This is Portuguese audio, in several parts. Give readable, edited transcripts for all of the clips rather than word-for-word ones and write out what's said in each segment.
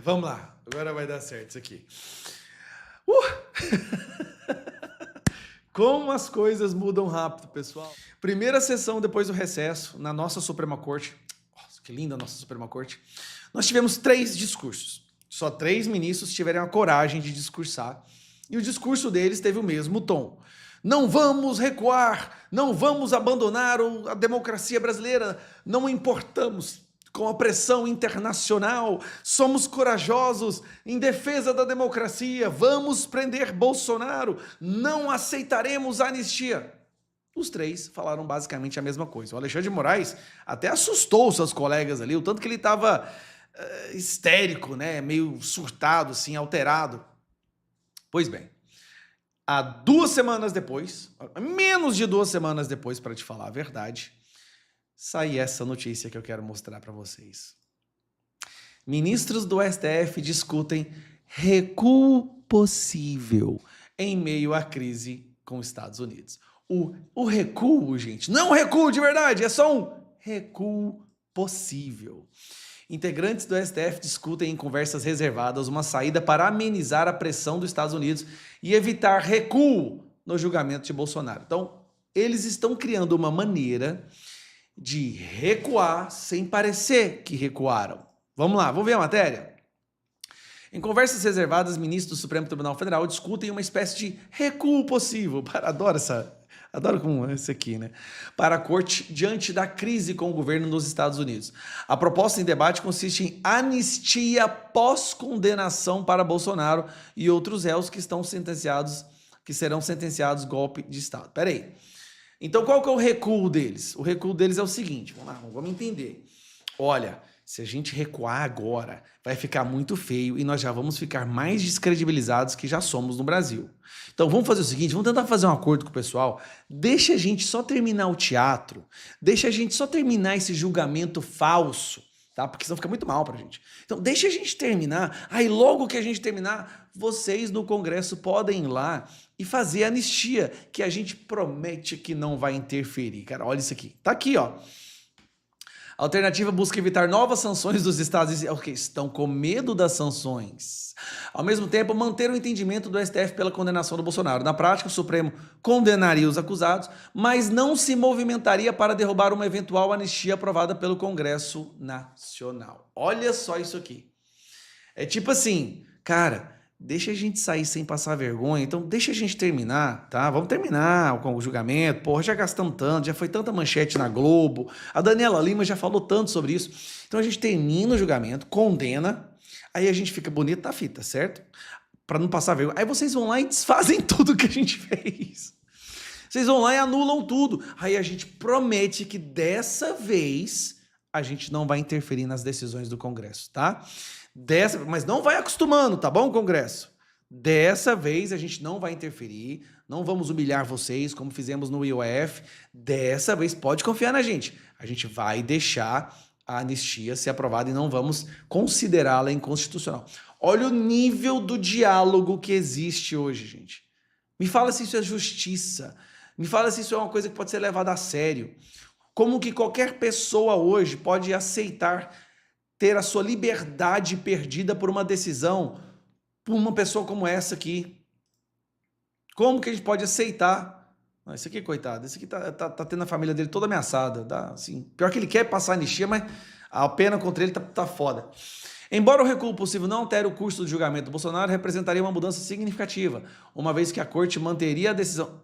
Vamos lá, agora vai dar certo isso aqui. Uh! Como as coisas mudam rápido, pessoal. Primeira sessão depois do recesso, na nossa Suprema Corte. Nossa, que linda a nossa Suprema Corte. Nós tivemos 3 discursos. Só 3 ministros tiveram a coragem de discursar. E o discurso deles teve o mesmo tom. Não vamos recuar, não vamos abandonar a democracia brasileira, não importamos com a pressão internacional, somos corajosos em defesa da democracia, vamos prender Bolsonaro, não aceitaremos a anistia. Os 3 falaram basicamente a mesma coisa. O Alexandre de Moraes até assustou seus colegas ali, o tanto que ele estava histérico, né, meio surtado, assim, alterado. Pois bem, há 2 semanas depois, menos de 2 semanas depois, para te falar a verdade, sai essa notícia que eu quero mostrar para vocês. Ministros do STF discutem recuo possível em meio à crise com os Estados Unidos. O recuo, gente, não é um recuo de verdade, é só um recuo possível. Integrantes do STF discutem em conversas reservadas uma saída para amenizar a pressão dos Estados Unidos e evitar recuo no julgamento de Bolsonaro. Então, eles estão criando uma maneira de recuar sem parecer que recuaram. Vamos lá, vamos ver a matéria? Em conversas reservadas, ministros do Supremo Tribunal Federal discutem uma espécie de recuo possível. Adoro como esse aqui, né? Para a corte diante da crise com o governo dos Estados Unidos. A proposta em debate consiste em anistia pós-condenação para Bolsonaro e outros réus que serão sentenciados golpe de Estado. Peraí. Então, qual que é o recuo deles? O recuo deles é o seguinte, vamos entender. Olha, se a gente recuar agora, vai ficar muito feio e nós já vamos ficar mais descredibilizados que já somos no Brasil. Então, vamos fazer o seguinte, vamos tentar fazer um acordo com o pessoal, deixa a gente só terminar o teatro, deixa a gente só terminar esse julgamento falso, tá? Porque senão fica muito mal pra gente. Então, deixa a gente terminar, aí logo que a gente terminar, vocês no Congresso podem ir lá e fazer a anistia, que a gente promete que não vai interferir. Cara, olha isso aqui. Tá aqui, ó. A alternativa busca evitar novas sanções dos estados que estão com medo das sanções. Ao mesmo tempo, manter o entendimento do STF pela condenação do Bolsonaro. Na prática, o Supremo condenaria os acusados, mas não se movimentaria para derrubar uma eventual anistia aprovada pelo Congresso Nacional. Olha só isso aqui. É tipo assim, cara, deixa a gente sair sem passar vergonha, então deixa a gente terminar, tá? Vamos terminar com o julgamento, porra, já gastamos tanto, já foi tanta manchete na Globo, a Daniela Lima já falou tanto sobre isso. Então a gente termina o julgamento, condena, aí a gente fica bonito na fita, certo? Para não passar vergonha. Aí vocês vão lá e desfazem tudo que a gente fez. Vocês vão lá e anulam tudo. Aí a gente promete que dessa vez a gente não vai interferir nas decisões do Congresso, tá? Mas não vai acostumando, tá bom, Congresso? Dessa vez a gente não vai interferir, não vamos humilhar vocês como fizemos no IOF. Dessa vez pode confiar na gente. A gente vai deixar a anistia ser aprovada e não vamos considerá-la inconstitucional. Olha o nível do diálogo que existe hoje, gente. Me fala se isso é justiça. Me fala se isso é uma coisa que pode ser levada a sério. Como que qualquer pessoa hoje pode aceitar ter a sua liberdade perdida por uma decisão, por uma pessoa como essa aqui? Como que a gente pode aceitar? Esse aqui, coitado, esse aqui tá tendo a família dele toda ameaçada. Tá, assim, pior que ele quer passar anistia, mas a pena contra ele tá foda. Embora o recuo possível não altere o curso do julgamento do Bolsonaro, representaria uma mudança significativa, uma vez que a Corte manteria a decisão,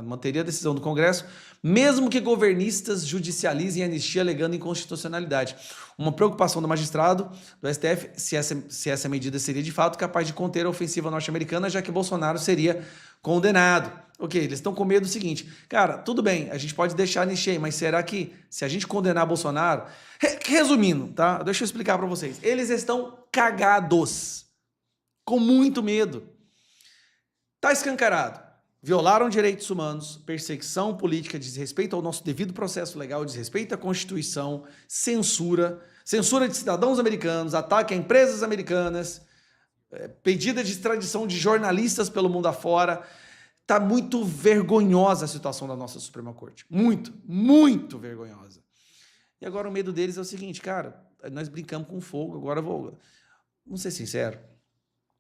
manteria a decisão do Congresso, mesmo que governistas judicializem a anistia alegando inconstitucionalidade. Uma preocupação do magistrado do STF se essa medida seria de fato capaz de conter a ofensiva norte-americana, já que Bolsonaro seria condenado. Ok, eles estão com medo do seguinte, cara, tudo bem, a gente pode deixar a anistia, mas será que se a gente condenar Bolsonaro... Resumindo, tá? Deixa eu explicar para vocês. Eles estão cagados, com muito medo. Tá escancarado. Violaram direitos humanos, perseguição política, desrespeito ao nosso devido processo legal, desrespeito à Constituição, censura de cidadãos americanos, ataque a empresas americanas, pedida de extradição de jornalistas pelo mundo afora. Tá muito vergonhosa a situação da nossa Suprema Corte. Muito, muito vergonhosa. E agora o medo deles é o seguinte, cara, nós brincamos com fogo, agora vamos ser sinceros,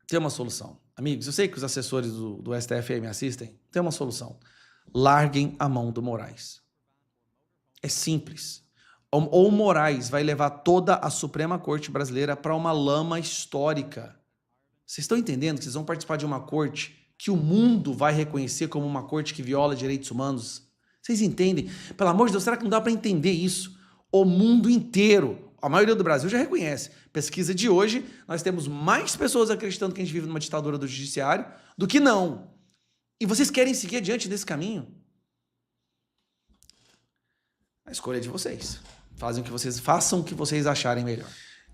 tem uma solução. Amigos, eu sei que os assessores do STF aí me assistem, tem uma solução. Larguem a mão do Moraes. É simples. Ou o Moraes vai levar toda a Suprema Corte brasileira para uma lama histórica. Vocês estão entendendo que vocês vão participar de uma corte que o mundo vai reconhecer como uma corte que viola direitos humanos? Vocês entendem? Pelo amor de Deus, será que não dá para entender isso? O mundo inteiro, a maioria do Brasil já reconhece. Pesquisa de hoje, nós temos mais pessoas acreditando que a gente vive numa ditadura do judiciário do que não. E vocês querem seguir adiante nesse caminho? A escolha é de vocês. Façam o que vocês acharem melhor.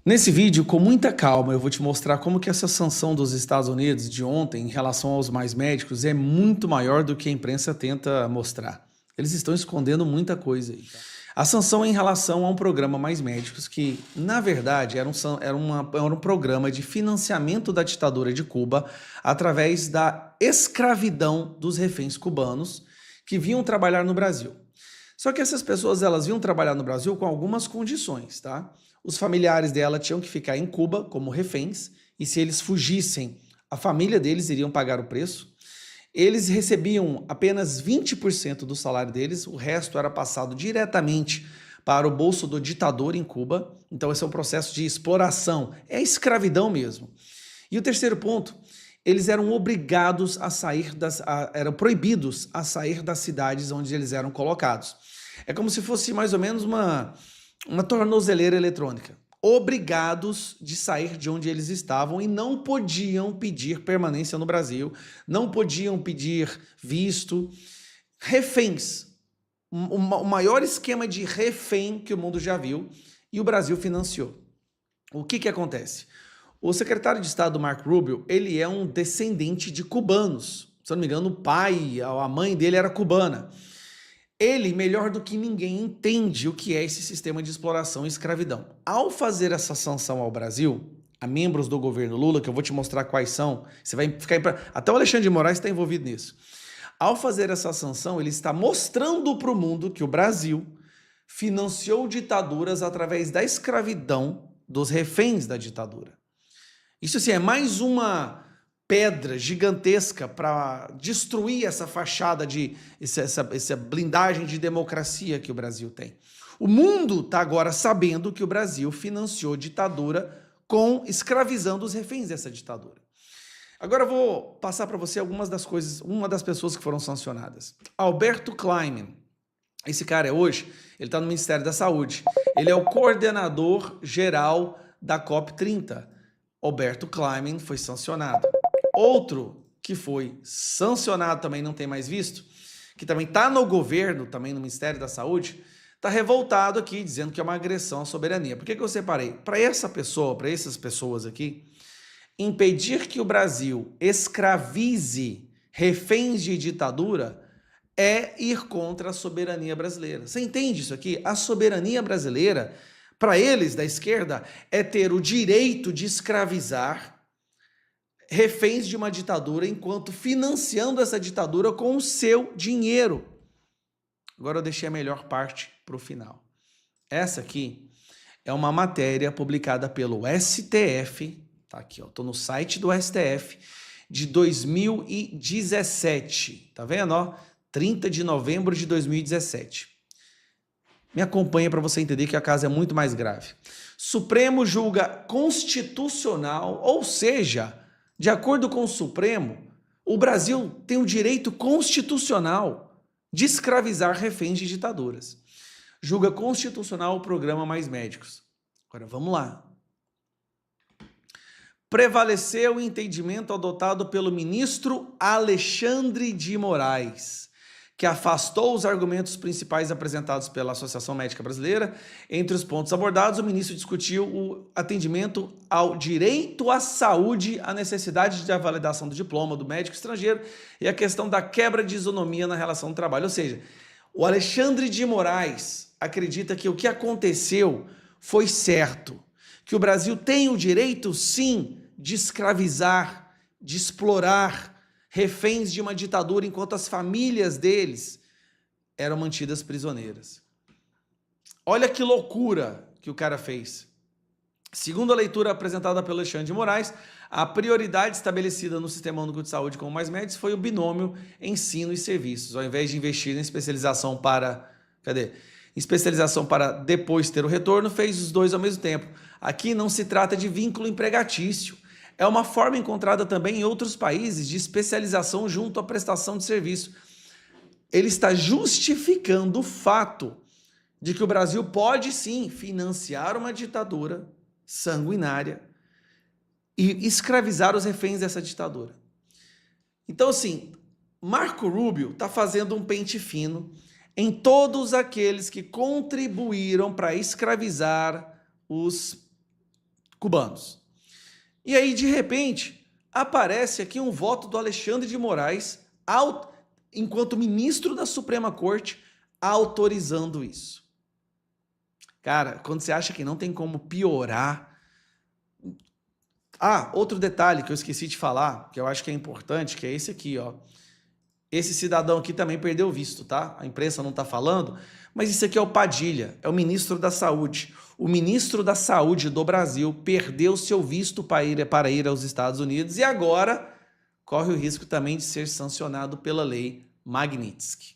Nesse vídeo, com muita calma, eu vou te mostrar como que essa sanção dos Estados Unidos de ontem em relação aos mais médicos é muito maior do que a imprensa tenta mostrar. Eles estão escondendo muita coisa aí. A sanção é em relação a um programa Mais Médicos que, na verdade, era um programa de financiamento da ditadura de Cuba através da escravidão dos reféns cubanos que vinham trabalhar no Brasil. Só que essas pessoas, elas vinham trabalhar no Brasil com algumas condições, tá? Os familiares dela tinham que ficar em Cuba como reféns e se eles fugissem, a família deles iriam pagar o preço. Eles recebiam apenas 20% do salário deles, o resto era passado diretamente para o bolso do ditador em Cuba. Então esse é um processo de exploração, é escravidão mesmo. E o terceiro ponto, eles eram obrigados a sair eram proibidos a sair das cidades onde eles eram colocados. É como se fosse mais ou menos uma tornozeleira eletrônica. Obrigados de sair de onde eles estavam e não podiam pedir permanência no Brasil, não podiam pedir visto. Reféns, o maior esquema de refém que o mundo já viu e o Brasil financiou. O que acontece? O secretário de Estado, Marco Rubio, ele é um descendente de cubanos. Se eu não me engano, o pai, a mãe dele era cubana. Ele, melhor do que ninguém, entende o que é esse sistema de exploração e escravidão. Ao fazer essa sanção ao Brasil, a membros do governo Lula, que eu vou te mostrar quais são, você vai ficar... Até o Alexandre de Moraes está envolvido nisso. Ao fazer essa sanção, ele está mostrando para o mundo que o Brasil financiou ditaduras através da escravidão dos reféns da ditadura. Isso sim, é mais uma pedra gigantesca para destruir essa fachada essa blindagem de democracia que o Brasil tem. O mundo está agora sabendo que o Brasil financiou ditadura escravizando os reféns dessa ditadura. Agora eu vou passar para você algumas das coisas, uma das pessoas que foram sancionadas. Alberto Kleiman. Esse cara ele está no Ministério da Saúde. Ele é o coordenador geral da COP30. Alberto Kleiman foi sancionado. Outro que foi sancionado, também não tem mais visto, que também está no governo, também no Ministério da Saúde, está revoltado aqui, dizendo que é uma agressão à soberania. Por que eu separei? Para essas pessoas aqui, impedir que o Brasil escravize reféns de ditadura é ir contra a soberania brasileira. Você entende isso aqui? A soberania brasileira, para eles da esquerda, é ter o direito de escravizar reféns de uma ditadura enquanto financiando essa ditadura com o seu dinheiro. Agora eu deixei a melhor parte para o final. Essa aqui é uma matéria publicada pelo STF, tá aqui, ó, tô no site do STF, de 2017, tá vendo, ó? 30 de novembro de 2017. Me acompanha para você entender que a casa é muito mais grave. Supremo julga constitucional, ou seja, de acordo com o Supremo, o Brasil tem o direito constitucional de escravizar reféns de ditaduras. Julga constitucional o programa Mais Médicos. Agora vamos lá. Prevaleceu o entendimento adotado pelo ministro Alexandre de Moraes, que afastou os argumentos principais apresentados pela Associação Médica Brasileira. Entre os pontos abordados, o ministro discutiu o atendimento ao direito à saúde, a necessidade de validação do diploma do médico estrangeiro e a questão da quebra de isonomia na relação do trabalho. Ou seja, o Alexandre de Moraes acredita que o que aconteceu foi certo, que o Brasil tem o direito, sim, de escravizar, de explorar reféns de uma ditadura enquanto as famílias deles eram mantidas prisioneiras. Olha que loucura que o cara fez. Segundo a leitura apresentada pelo Alexandre de Moraes, a prioridade estabelecida no Sistema Único de Saúde como mais médicos foi o binômio ensino e serviços, ao invés de investir em especialização para... especialização para depois ter o retorno, fez os dois ao mesmo tempo. Aqui não se trata de vínculo empregatício. É uma forma encontrada também em outros países de especialização junto à prestação de serviço. Ele está justificando o fato de que o Brasil pode sim financiar uma ditadura sanguinária e escravizar os reféns dessa ditadura. Então, assim, Marco Rubio está fazendo um pente fino em todos aqueles que contribuíram para escravizar os cubanos. E aí, de repente, aparece aqui um voto do Alexandre de Moraes, enquanto ministro da Suprema Corte, autorizando isso. Cara, quando você acha que não tem como piorar... Ah, outro detalhe que eu esqueci de falar, que eu acho que é importante, que é esse aqui, ó. Esse cidadão aqui também perdeu o visto, tá? A imprensa não tá falando, mas isso aqui é o Padilha, é o ministro da Saúde. O ministro da Saúde do Brasil perdeu seu visto para ir aos Estados Unidos e agora corre o risco também de ser sancionado pela lei Magnitsky.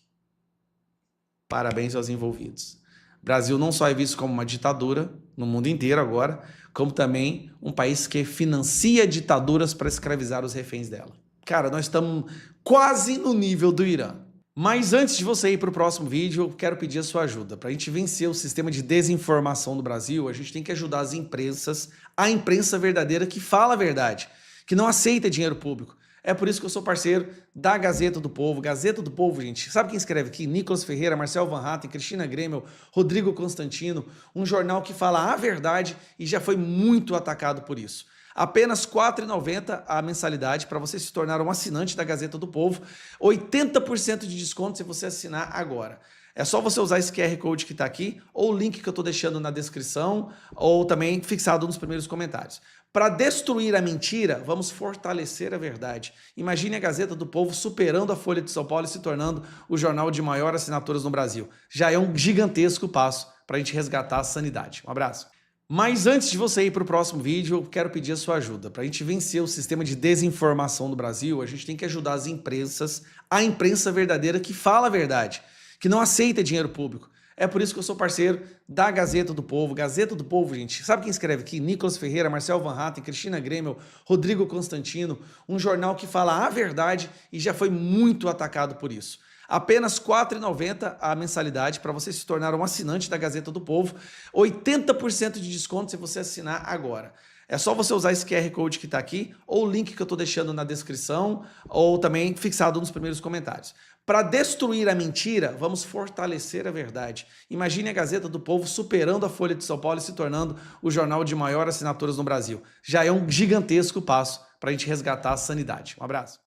Parabéns aos envolvidos. O Brasil não só é visto como uma ditadura no mundo inteiro agora, como também um país que financia ditaduras para escravizar os reféns dela. Cara, nós estamos quase no nível do Irã. Mas antes de você ir para o próximo vídeo, eu quero pedir a sua ajuda. Para a gente vencer o sistema de desinformação no Brasil, a gente tem que ajudar as imprensas, a imprensa verdadeira que fala a verdade, que não aceita dinheiro público. É por isso que eu sou parceiro da Gazeta do Povo. Gazeta do Povo, gente, sabe quem escreve aqui? Nicolas Ferreira, Marcel Van Hatten, Cristina Grêmio, Rodrigo Constantino, um jornal que fala a verdade e já foi muito atacado por isso. Apenas R$ 4,90 a mensalidade para você se tornar um assinante da Gazeta do Povo. 80% de desconto se você assinar agora. É só você usar esse QR Code que está aqui, ou o link que eu estou deixando na descrição, ou também fixado nos primeiros comentários. Para destruir a mentira, vamos fortalecer a verdade. Imagine a Gazeta do Povo superando a Folha de São Paulo e se tornando o jornal de maior assinaturas no Brasil. Já é um gigantesco passo para a gente resgatar a sanidade. Um abraço. Mas antes de você ir para o próximo vídeo, eu quero pedir a sua ajuda. Para a gente vencer o sistema de desinformação do Brasil, a gente tem que ajudar as imprensas, a imprensa verdadeira que fala a verdade, que não aceita dinheiro público. É por isso que eu sou parceiro da Gazeta do Povo. Gazeta do Povo, gente, sabe quem escreve aqui? Nicolas Ferreira, Marcel Van Hatten, Cristina Grêmio, Rodrigo Constantino, um jornal que fala a verdade e já foi muito atacado por isso. Apenas R$ 4,90 a mensalidade para você se tornar um assinante da Gazeta do Povo. 80% de desconto se você assinar agora. É só você usar esse QR Code que está aqui, ou o link que eu estou deixando na descrição, ou também fixado nos primeiros comentários. Para destruir a mentira, vamos fortalecer a verdade. Imagine a Gazeta do Povo superando a Folha de São Paulo e se tornando o jornal de maior assinaturas no Brasil. Já é um gigantesco passo para a gente resgatar a sanidade. Um abraço.